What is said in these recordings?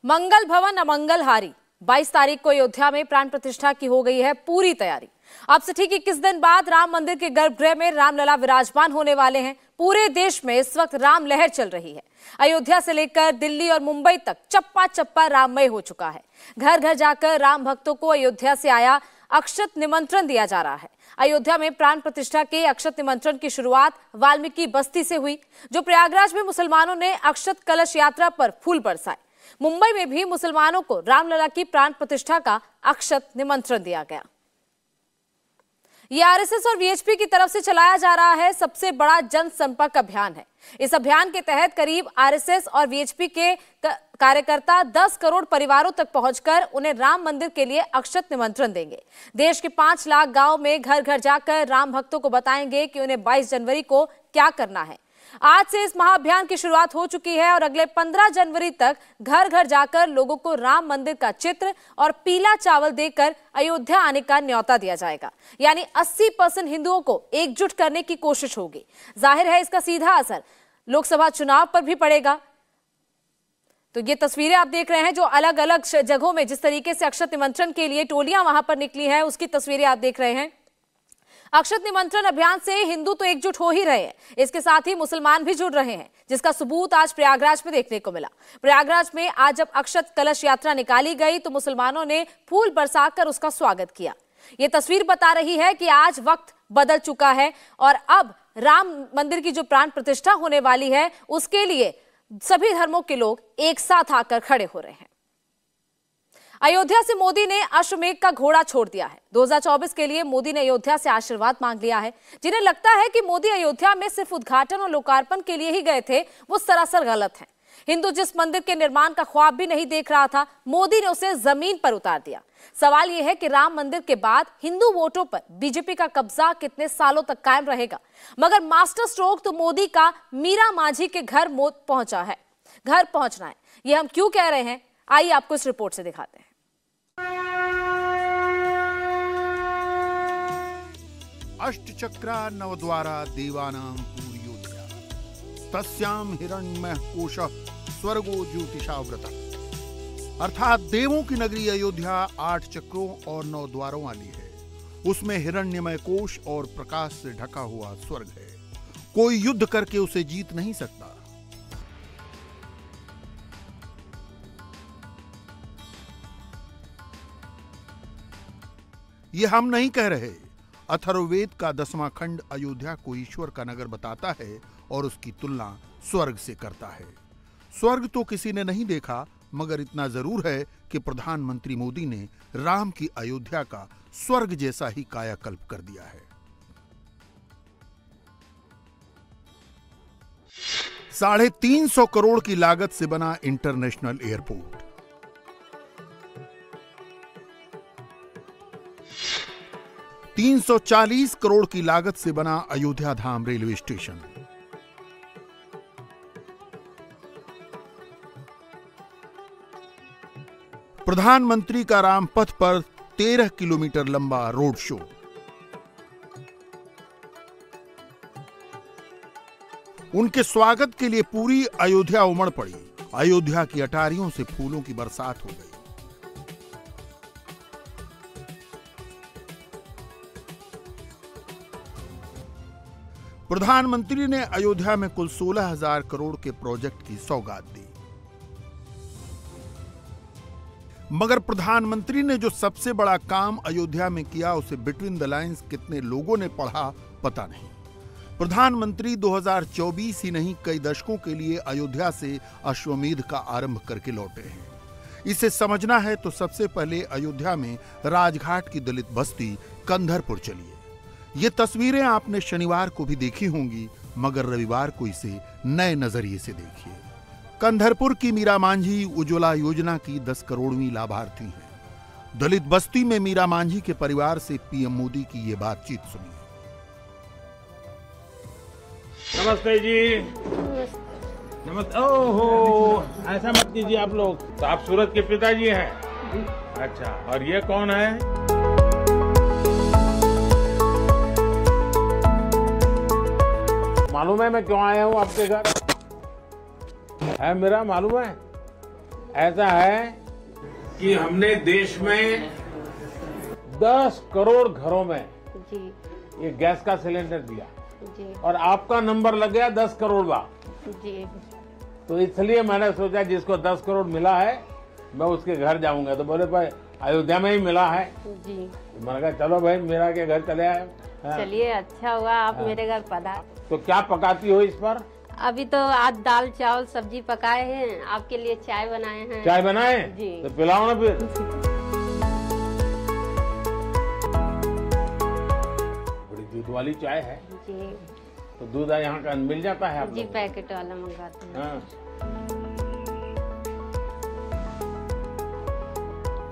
मंगल भवन अमंगल हारी। 22 तारीख को अयोध्या में प्राण प्रतिष्ठा की हो गई है पूरी तैयारी। अब से ठीक 21 दिन बाद राम मंदिर के गर्भगृह में रामलला विराजमान होने वाले हैं। पूरे देश में इस वक्त राम लहर चल रही है। अयोध्या से लेकर दिल्ली और मुंबई तक चप्पा चप्पा राममय हो चुका है। घर घर जाकर राम भक्तों को अयोध्या से आया अक्षत निमंत्रण दिया जा रहा है। अयोध्या में प्राण प्रतिष्ठा के अक्षत निमंत्रण की शुरुआत वाल्मीकि बस्ती से हुई, जो प्रयागराज में मुसलमानों ने अक्षत कलश यात्रा पर फूल बरसाए। मुंबई में भी मुसलमानों को रामलला की प्राण प्रतिष्ठा का अक्षत निमंत्रण दिया गया। यह आरएसएस और वीएचपी की तरफ से चलाया जा रहा है सबसे बड़ा जनसंपर्क अभियान है। इस अभियान के तहत करीब आरएसएस और वीएचपी के कार्यकर्ता 10 करोड़ परिवारों तक पहुंचकर उन्हें राम मंदिर के लिए अक्षत निमंत्रण देंगे। देश के 5 लाख गांव में घर घर जाकर राम भक्तों को बताएंगे कि उन्हें 22 जनवरी को क्या करना है। आज से इस महाअभियान की शुरुआत हो चुकी है और अगले 15 जनवरी तक घर घर जाकर लोगों को राम मंदिर का चित्र और पीला चावल देकर अयोध्या आने का न्योता दिया जाएगा। यानी 80% हिंदुओं को एकजुट करने की कोशिश होगी। जाहिर है इसका सीधा असर लोकसभा चुनाव पर भी पड़ेगा। तो ये तस्वीरें आप देख रहे हैं जो अलग अलग जगहों में जिस तरीके से अक्षत निमंत्रण के लिए टोलियां वहां पर निकली हैं, उसकी तस्वीरें आप देख रहे हैं। अक्षत निमंत्रण अभियान से हिंदू तो एकजुट हो ही रहे हैं, इसके साथ ही मुसलमान भी जुड़ रहे हैं, जिसका सबूत आज प्रयागराज में देखने को मिला। प्रयागराज में आज जब अक्षत कलश यात्रा निकाली गई तो मुसलमानों ने फूल बरसाकर उसका स्वागत किया। ये तस्वीर बता रही है कि आज वक्त बदल चुका है और अब राम मंदिर की जो प्राण प्रतिष्ठा होने वाली है उसके लिए सभी धर्मों के लोग एक साथ आकर खड़े हो रहे हैं। अयोध्या से मोदी ने अश्वमेघ का घोड़ा छोड़ दिया है। 2024 के लिए मोदी ने अयोध्या से आशीर्वाद मांग लिया है। जिन्हें लगता है कि मोदी अयोध्या में सिर्फ उद्घाटन और लोकार्पण के लिए ही गए थे, वो सरासर गलत है। हिंदू जिस मंदिर के निर्माण का ख्वाब भी नहीं देख रहा था, मोदी ने उसे जमीन पर उतार दिया। सवाल यह है कि राम मंदिर के बाद हिंदू वोटों पर बीजेपी का कब्जा कितने सालों तक कायम रहेगा। मगर मास्टर स्ट्रोक तो मोदी का मीरा मांझी के घर पहुंचना है। यह हम क्यों कह रहे हैं, आइए आपको इस रिपोर्ट से दिखाते हैं। अष्टचक्रा नवद्वारा देवानां पूर्योदया तस्याम हिरण्यमय कोशः स्वर्गो ज्योतिषाव्रतः। अर्थात देवों की नगरी अयोध्या 8 चक्रों और 9 द्वारों वाली है। उसमें हिरण्यमय कोश और प्रकाश से ढका हुआ स्वर्ग है। कोई युद्ध करके उसे जीत नहीं सकता। ये हम नहीं कह रहे। अथर्ववेद का 10वां खंड अयोध्या को ईश्वर का नगर बताता है और उसकी तुलना स्वर्ग से करता है। स्वर्ग तो किसी ने नहीं देखा, मगर इतना जरूर है कि प्रधानमंत्री मोदी ने राम की अयोध्या का स्वर्ग जैसा ही कायाकल्प कर दिया है। 350 करोड़ की लागत से बना इंटरनेशनल एयरपोर्ट, 340 करोड़ की लागत से बना अयोध्या धाम रेलवे स्टेशन, प्रधानमंत्री का रामपथ पर 13 किलोमीटर लंबा रोड शो, उनके स्वागत के लिए पूरी अयोध्या उमड़ पड़ी। अयोध्या की अटारियों से फूलों की बरसात हो गई। प्रधानमंत्री ने अयोध्या में कुल 16,000 करोड़ के प्रोजेक्ट की सौगात दी। मगर प्रधानमंत्री ने जो सबसे बड़ा काम अयोध्या में किया उसे बिटवीन द लाइंस कितने लोगों ने पढ़ा पता नहीं। प्रधानमंत्री 2024 ही नहीं, कई दशकों के लिए अयोध्या से अश्वमेध का आरंभ करके लौटे हैं। इसे समझना है तो सबसे पहले अयोध्या में राजघाट की दलित बस्ती कंधरपुर चलिए। ये तस्वीरें आपने शनिवार को भी देखी होंगी, मगर रविवार को इसे नए नजरिए से देखिए। कंधरपुर की मीरा मांझी उज्ज्वला योजना की 10 करोड़वीं लाभार्थी हैं। दलित बस्ती में मीरा मांझी के परिवार से पीएम मोदी की ये बातचीत सुनिए। नमस्ते जी। नमस्ते। ओहो, ऐसा मत कीजिए आप लोग। तो आप सूरज के पिताजी हैं? अच्छा, और ये कौन है? मालूम है मैं क्यों आया हूँ आपके घर? है मेरा मालूम है? ऐसा है कि हमने देश में 10 करोड़ घरों में जी ये गैस का सिलेंडर दिया जी और आपका नंबर लग गया 10 करोड़ का। जी तो इसलिए मैंने सोचा जिसको 10 करोड़ मिला है मैं उसके घर जाऊंगा। तो बोले भाई अयोध्या में ही मिला है। जी तो मैंने कहा चलो भाई मेरा के घर चले आए। हाँ। चलिए अच्छा हुआ आप मेरे घर पधार। तो क्या पकाती हो इस पर? अभी तो आज दाल चावल सब्जी पकाए हैं, आपके लिए चाय बनाए हैं। चाय बनाए? जी। तो पिलाओ ना फिर। बड़ी दूध वाली चाय है। जी तो दूध यहाँ का मिल जाता है आप जी लोगों को? पैकेट वाला मंगाते हैं। हाँ।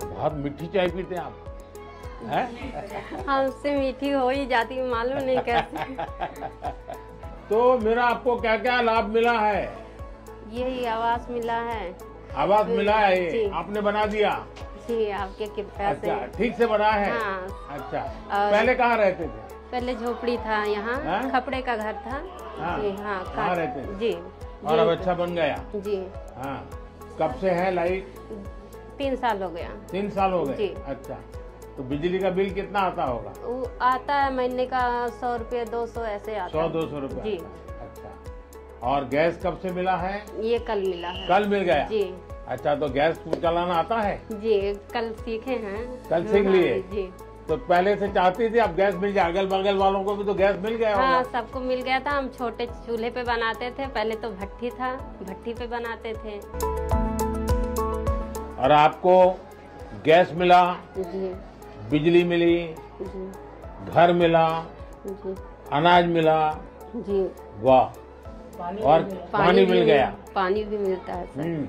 बहुत मीठी चाय पीते हैं आप हैं? हमसे मीठी हो ही जाती मालूम नहीं कैसे। तो मेरा आपको क्या क्या लाभ मिला है? यही आवास मिला है। आवास मिला है ये? जी। आपने बना दिया? जी आपके कृपया से। अच्छा ठीक से बना है? हाँ। अच्छा और- पहले कहाँ रहते थे? पहले झोपड़ी था यहाँ, हाँ? खपड़े का घर था। हाँ। जी हाँ कहाँ रहते थे? जी और अब जी, अच्छा बन गया? जी हाँ। कब से है लाइट? 3 साल हो गया। 3 साल हो गए? जी। अच्छा तो बिजली का बिल कितना आता होगा? वो आता है महीने का 100 रुपये 200 ऐसे आता 100-200 रुपए? जी। अच्छा और गैस कब से मिला है? ये कल मिला है। कल मिल गया? जी अच्छा तो गैस चलाना आता है? जी कल सीखे हैं। कल सीख लिए? जी तो पहले से चाहती थी अब गैस मिल जाए? अगल बगल वालों को भी तो गैस मिल गया हाँ होगा? सबको मिल गया था। हम छोटे चूल्हे पे बनाते थे, पहले तो भट्टी था, भट्टी पे बनाते थे। और आपको गैस मिला, जी बिजली मिली, जी घर मिला, जी अनाज मिला, जी वाह, और पानी मिल गया। पानी भी मिलता है सर।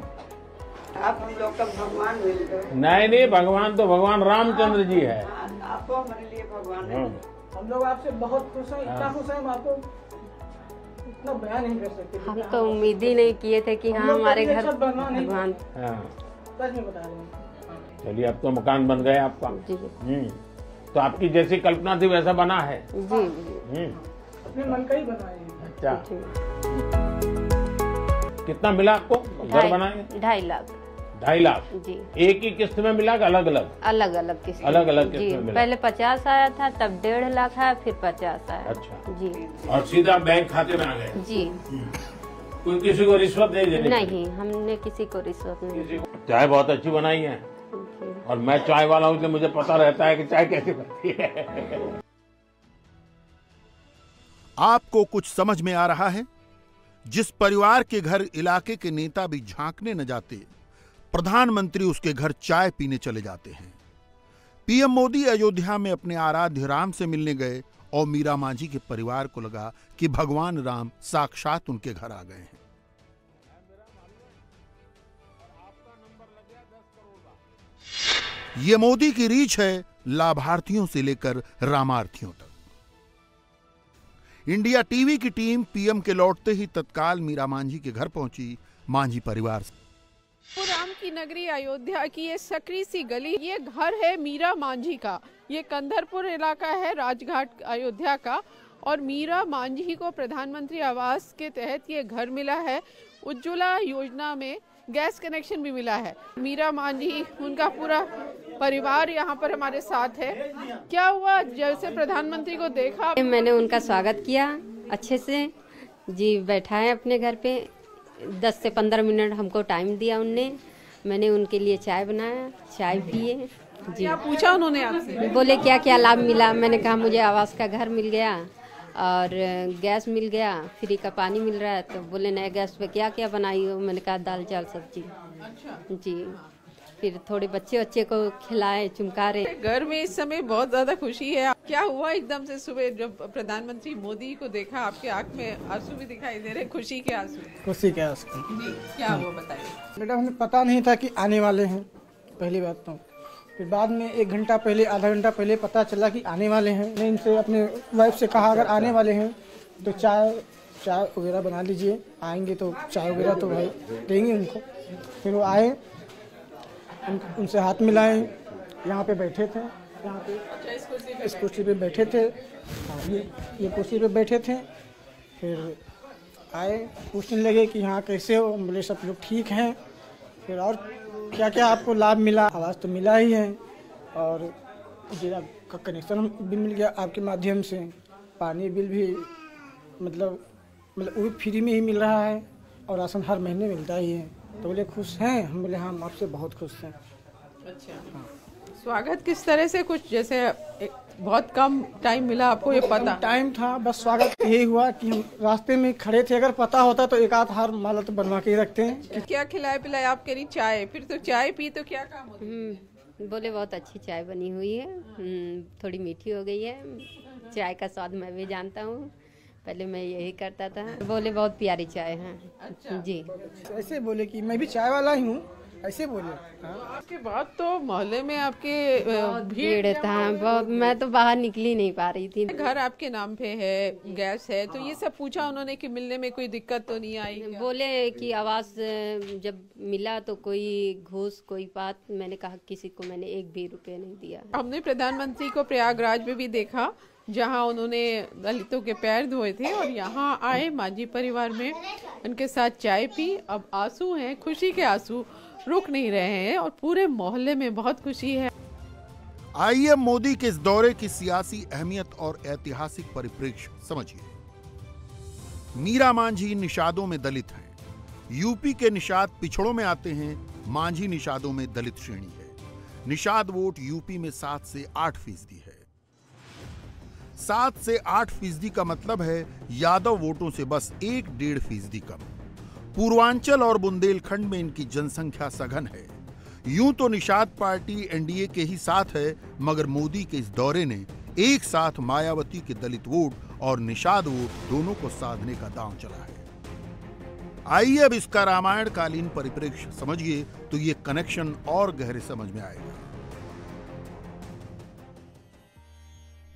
आप हम लोग का भगवान मिल गए। नहीं भगवान तो भगवान रामचंद्र जी है। आपको हमारे लिए भगवान है। हम लोग आपसे बहुत खुश हैं, इतना खुश हैं हम आपको इतना बयान नहीं कर सकते। हम तो उम्मीद ही नहीं किए थे कि हाँ हमारे घर सब भगवान ही भगवान। हाँ। सच में बता रहे हैं। चलिए अब तो मकान बन गया आपका। जी तो आपकी जैसी कल्पना थी वैसा बना है? जी जी अपने मन का ही बनाए हैं। अच्छा जी। कितना मिला आपको घर बनाए? 2.5 लाख। 2.5 लाख? जी एक ही किस्त में मिला कि अलग अलग? अलग अलग किस्त। अलग अलग जी किस्त में मिला? पहले 50 आया था, तब 1.5 लाख आया, फिर 50 आया। अच्छा। जी और सीधा बैंक खाते में आ गए? जी कोई किसी को रिश्वत नहीं देनी? नहीं हमने किसी को रिश्वत नहीं दी। चाय बहुत अच्छी बनाई है जी। और मैं चाय वाला हूँ इसलिए मुझे पता रहता है कि चाय कैसे बनती है। आपको कुछ समझ में आ रहा है? जिस परिवार के घर इलाके के नेता भी झांकने न जाते, प्रधानमंत्री उसके घर चाय पीने चले जाते हैं। पीएम मोदी अयोध्या में अपने आराध्य राम से मिलने गए और मीरा मांझी के परिवार को लगा कि भगवान राम साक्षात उनके घर आ गए हैं। ये मोदी की रीच है लाभार्थियों से लेकर रामार्थियों तक। इंडिया टीवी की टीम पीएम के लौटते ही तत्काल मीरा मांझी के घर पहुंची। मांझी परिवार से राम की नगरी अयोध्या की ये सकरी सी गली, ये घर है मीरा मांझी का। ये कंधरपुर इलाका है राजघाट अयोध्या का। और मीरा मांझी को प्रधानमंत्री आवास के तहत ये घर मिला है। उज्ज्वला योजना में गैस कनेक्शन भी मिला है। मीरा मांझी उनका पूरा परिवार यहाँ पर हमारे साथ है। क्या हुआ जैसे प्रधानमंत्री को देखा? मैंने उनका स्वागत किया अच्छे से जी। बैठाए अपने घर पे, 10 से 15 मिनट हमको टाइम दिया उनने। मैंने उनके लिए चाय बनाया, चाय पिए जी। क्या पूछा उन्होंने आपसे? बोले क्या क्या लाभ मिला। मैंने कहा मुझे आवास का घर मिल गया और गैस मिल गया, फ्री का पानी मिल रहा है। तो बोले नए गैस पे क्या क्या बनाई हो? मैंने कहा दाल चावल सब्जी। अच्छा जी फिर थोड़े बच्चे को खिलाए, चुमकारे। घर में इस समय बहुत ज्यादा खुशी है। क्या हुआ एकदम से सुबह जब प्रधानमंत्री मोदी को देखा? आपके आंख में आंसू भी दिखाई दे रहे, खुशी के आंसू। खुशी क्या उसको? जी क्या हुआ बताइए। बेटा हमें पता नहीं था कि आने वाले हैं, पहली बात तो। फिर बाद में 1 घंटा पहले, आधा घंटा पहले पता चला कि आने वाले हैं। मैंने इनसे अपने वाइफ से कहा अगर आने वाले हैं तो चाय वगैरह बना लीजिए, आएंगे तो चाय वगैरह तो भाई देंगे उनको। फिर वो आए, उनसे हाथ मिलाए, यहाँ पे बैठे थे, यहाँ पे इस कुर्सी पे बैठे थे। हाँ ये कुर्सी पे बैठे थे। फिर आए, पूछने लगे कि यहाँ कैसे हो? बोले सब लोग ठीक हैं। फिर और क्या क्या आपको लाभ मिला? आवास तो मिला ही है और जिला का कनेक्शन भी मिल गया आपके माध्यम से। पानी बिल भी मतलब वो भी फ्री में ही मिल रहा है और राशन हर महीने मिलता ही है। तो बोले खुश हैं? हम बोले हम आपसे बहुत खुश हैं। अच्छा, हाँ। स्वागत किस तरह से? कुछ जैसे बहुत कम टाइम मिला आपको, ये पता टाइम था, बस स्वागत यही हुआ कि हम रास्ते में खड़े थे। अगर पता होता तो एक आध हार माला तो बनवा के ही रखते हैं। क्या खिलाए पिलाए? आप कह रही चाय, फिर तो चाय पी तो क्या काम होता? बोले बहुत अच्छी चाय बनी हुई है, थोड़ी मीठी हो गई है। चाय का स्वाद मैं भी जानता हूँ, पहले मैं यही करता था। बोले बहुत प्यारी चाय है। अच्छा। जी, ऐसे बोले कि मैं भी चाय वाला ही हूँ, ऐसे बोले। उसके बाद तो मोहल्ले में आपके भीड़ था बहुत, मैं तो बाहर निकली नहीं पा रही थी। घर आपके नाम पे है, गैस है, तो ये सब पूछा उन्होंने कि मिलने में कोई दिक्कत तो नहीं आई? बोले कि आवास जब मिला तो कोई घूस कोई बात, मैंने कहा किसी को मैंने एक भी रुपये नहीं दिया। हमने प्रधानमंत्री को प्रयागराज में भी देखा जहां उन्होंने दलितों के पैर धोए थे और यहाँ आए मांझी परिवार में, उनके साथ चाय पी। अब आंसू हैं, खुशी के आंसू रुक नहीं रहे हैं और पूरे मोहल्ले में बहुत खुशी है। आइए मोदी के इस दौरे की सियासी अहमियत और ऐतिहासिक परिप्रेक्ष्य समझिए। मीरा मांझी निषादों में दलित हैं। यूपी के निषाद पिछड़ों में आते हैं, मांझी निषादों में दलित श्रेणी है। निषाद वोट यूपी में 7 से 8% है। 7 से 8% का मतलब है यादव वोटों से बस 1-1.5% कम। पूर्वांचल और बुंदेलखंड में इनकी जनसंख्या सघन है। यूं तो निषाद पार्टी एनडीए के ही साथ है, मगर मोदी के इस दौरे ने एक साथ मायावती के दलित वोट और निषाद वोट दोनों को साधने का दांव चला है। आइए अब इसका रामायण कालीन परिप्रेक्ष्य समझिए तो ये कनेक्शन और गहरे समझ में आएगा।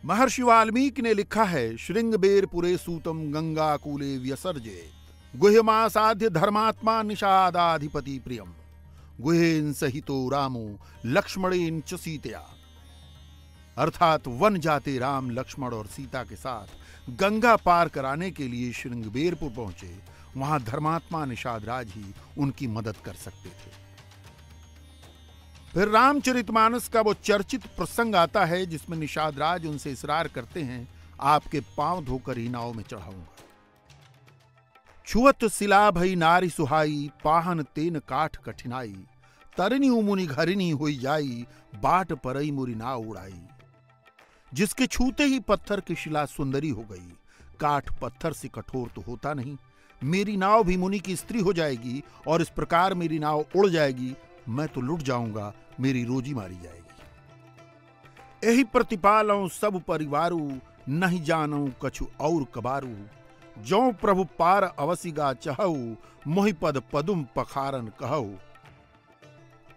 महर्षि वाल्मीकि ने लिखा है, श्रृंगबेर पुरे सूतम गंगा कूले व्यसर्जे गुह्यमासाध्य धर्मात्मा निषादाधिपति प्रियम गुहेन सहितो रामो लक्ष्मणेन च सीतया। अर्थात वन जाते राम लक्ष्मण और सीता के साथ गंगा पार कराने के लिए श्रृंगबेरपुर पहुंचे। वहां धर्मात्मा निषाद राज ही उनकी मदद कर सकते थे। फिर रामचरितमानस का वो चर्चित प्रसंग आता है जिसमें निषाद राज उनसे इसरार करते हैं, आपके पांव धोकर ही नाव में चढ़ाऊंगा। छुअत सिला भई नारी सुहाई पाहन तेन काठ कठिनाई तरनी मुनि घरिनी हुई जाई बाट परई मुरी नाव उड़ाई। जिसके छूते ही पत्थर की शिला सुंदरी हो गई। काठ पत्थर से कठोर तो होता नहीं, मेरी नाव भी मुनि की स्त्री हो जाएगी और इस प्रकार मेरी नाव उड़ जाएगी। मैं तो लुट जाऊंगा, मेरी रोजी मारी जाएगी। यही प्रतिपालऊं सब परिवारू नहीं जानऊं कछु और कबारू। जो प्रभु पार अवसिगा चहऊ मोहि पद पदुम पखारन कहऊ।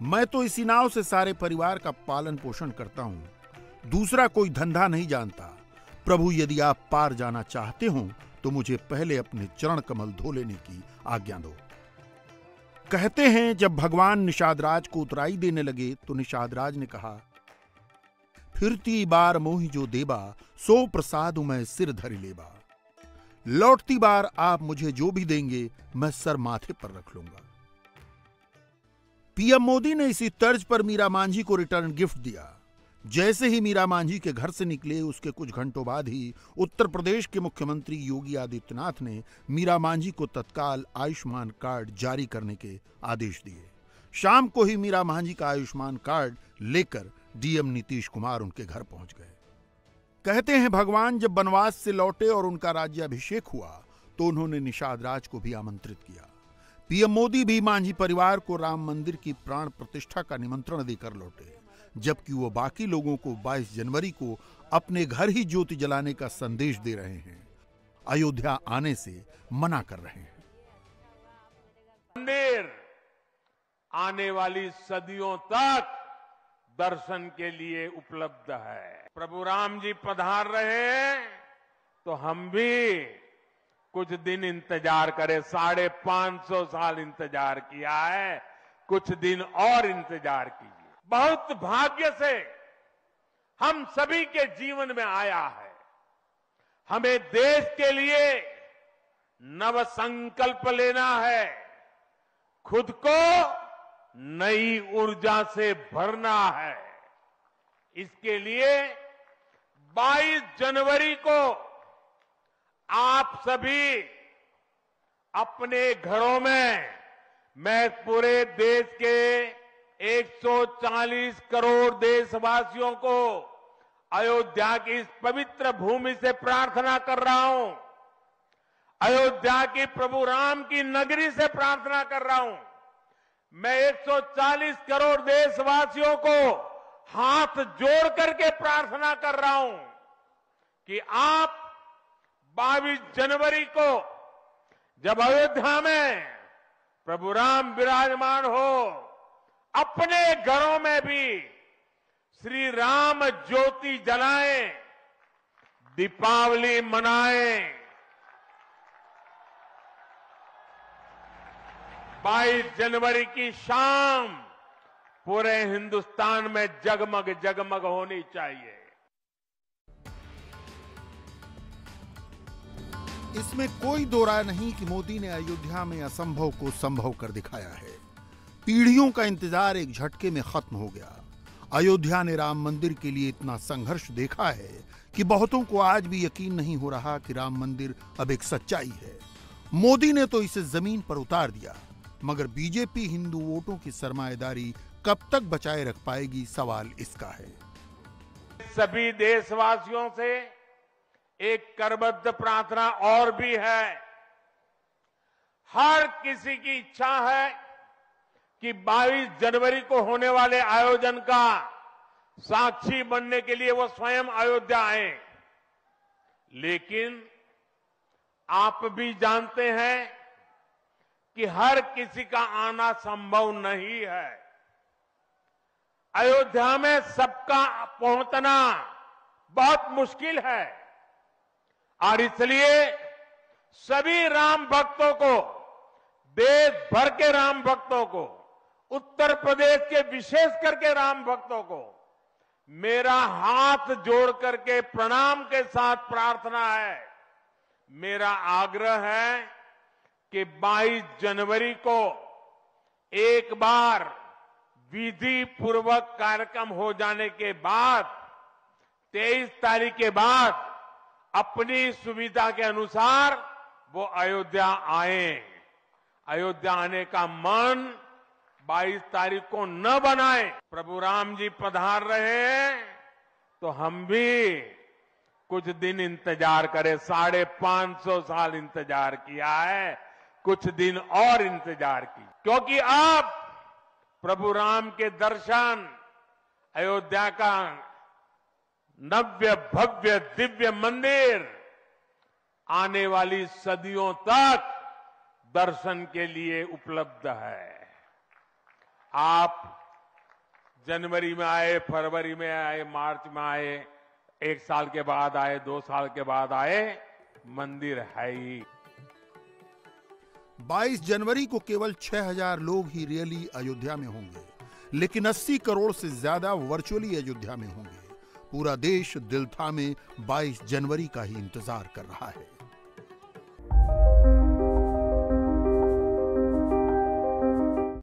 मैं तो इसी नाव से सारे परिवार का पालन पोषण करता हूं, दूसरा कोई धंधा नहीं जानता। प्रभु यदि आप पार जाना चाहते हो तो मुझे पहले अपने चरण कमल धो लेने की आज्ञा दो। कहते हैं जब भगवान निषादराज को उतराई देने लगे तो निषादराज ने कहा, फिरती बार मोहि जो देबा सो प्रसाद मैं सिर धरि लेबा। लौटती बार आप मुझे जो भी देंगे मैं सर माथे पर रख लूंगा। पीएम मोदी ने इसी तर्ज पर मीरा मांझी को रिटर्न गिफ्ट दिया। जैसे ही मीरा मांझी के घर से निकले उसके कुछ घंटों बाद ही उत्तर प्रदेश के मुख्यमंत्री योगी आदित्यनाथ ने मीरा मांझी को तत्काल आयुष्मान कार्ड जारी करने के आदेश दिए। शाम को ही मीरा मांझी का आयुष्मान कार्ड लेकर डीएम नीतीश कुमार उनके घर पहुंच गए। कहते हैं भगवान जब वनवास से लौटे और उनका राज्याभिषेक हुआ तो उन्होंने निषाद राज को भी आमंत्रित किया। पीएम मोदी भी मांझी परिवार को राम मंदिर की प्राण प्रतिष्ठा का निमंत्रण देकर लौटे, जबकि वो बाकी लोगों को 22 जनवरी को अपने घर ही ज्योति जलाने का संदेश दे रहे हैं, अयोध्या आने से मना कर रहे हैं। मंदिर आने वाली सदियों तक दर्शन के लिए उपलब्ध है। प्रभु राम जी पधार रहे हैं तो हम भी कुछ दिन इंतजार करें। 550 साल इंतजार किया है, कुछ दिन और इंतजार कीजिए। बहुत भाग्य से हम सभी के जीवन में आया है। हमें देश के लिए नव संकल्प लेना है, खुद को नई ऊर्जा से भरना है। इसके लिए 22 जनवरी को आप सभी अपने घरों में, मैं पूरे देश के 140 करोड़ देशवासियों को अयोध्या की इस पवित्र भूमि से प्रार्थना कर रहा हूं, अयोध्या की प्रभु राम की नगरी से प्रार्थना कर रहा हूं। मैं 140 करोड़ देशवासियों को हाथ जोड़ करके प्रार्थना कर रहा हूं कि आप 22 जनवरी को जब अयोध्या में प्रभु राम विराजमान हो, अपने घरों में भी श्री राम ज्योति जलाएं, दीपावली मनाएं। 22 जनवरी की शाम पूरे हिंदुस्तान में जगमग जगमग होनी चाहिए। इसमें कोई दो राय नहीं कि मोदी ने अयोध्या में असंभव को संभव कर दिखाया है। पीढ़ियों का इंतजार एक झटके में खत्म हो गया। अयोध्या ने राम मंदिर के लिए इतना संघर्ष देखा है कि बहुतों को आज भी यकीन नहीं हो रहा कि राम मंदिर अब एक सच्चाई है। मोदी ने तो इसे जमीन पर उतार दिया, मगर बीजेपी हिंदू वोटों की सरमाएदारी कब तक बचाए रख पाएगी, सवाल इसका है। सभी देशवासियों से एक करबद्ध प्रार्थना और भी है। हर किसी की इच्छा है कि 22 जनवरी को होने वाले आयोजन का साक्षी बनने के लिए वो स्वयं अयोध्या आए। लेकिन आप भी जानते हैं कि हर किसी का आना संभव नहीं है। अयोध्या में सबका पहुंचना बहुत मुश्किल है और इसलिए सभी राम भक्तों को, देश भर के राम भक्तों को, उत्तर प्रदेश के विशेष करके राम भक्तों को मेरा हाथ जोड़ करके प्रणाम के साथ प्रार्थना है, मेरा आग्रह है कि 22 जनवरी को एक बार विधि पूर्वक कार्यक्रम हो जाने के बाद 23 तारीख के बाद अपनी सुविधा के अनुसार वो अयोध्या आए। अयोध्या आने का मन 22 तारीख को न बनाए। प्रभु राम जी पधार रहे हैं तो हम भी कुछ दिन इंतजार करें। 550 साल इंतजार किया है, कुछ दिन और इंतजार की, क्योंकि अब प्रभु राम के दर्शन, अयोध्या का नव्य भव्य दिव्य मंदिर आने वाली सदियों तक दर्शन के लिए उपलब्ध है। आप जनवरी में आए, फरवरी में आए, मार्च में आए, 1 साल के बाद आए, 2 साल के बाद आए, मंदिर है ही। 22 जनवरी को केवल 6000 लोग ही रियली अयोध्या में होंगे, लेकिन 80 करोड़ से ज्यादा वर्चुअली अयोध्या में होंगे। पूरा देश दिल थामे 22 जनवरी का ही इंतजार कर रहा है।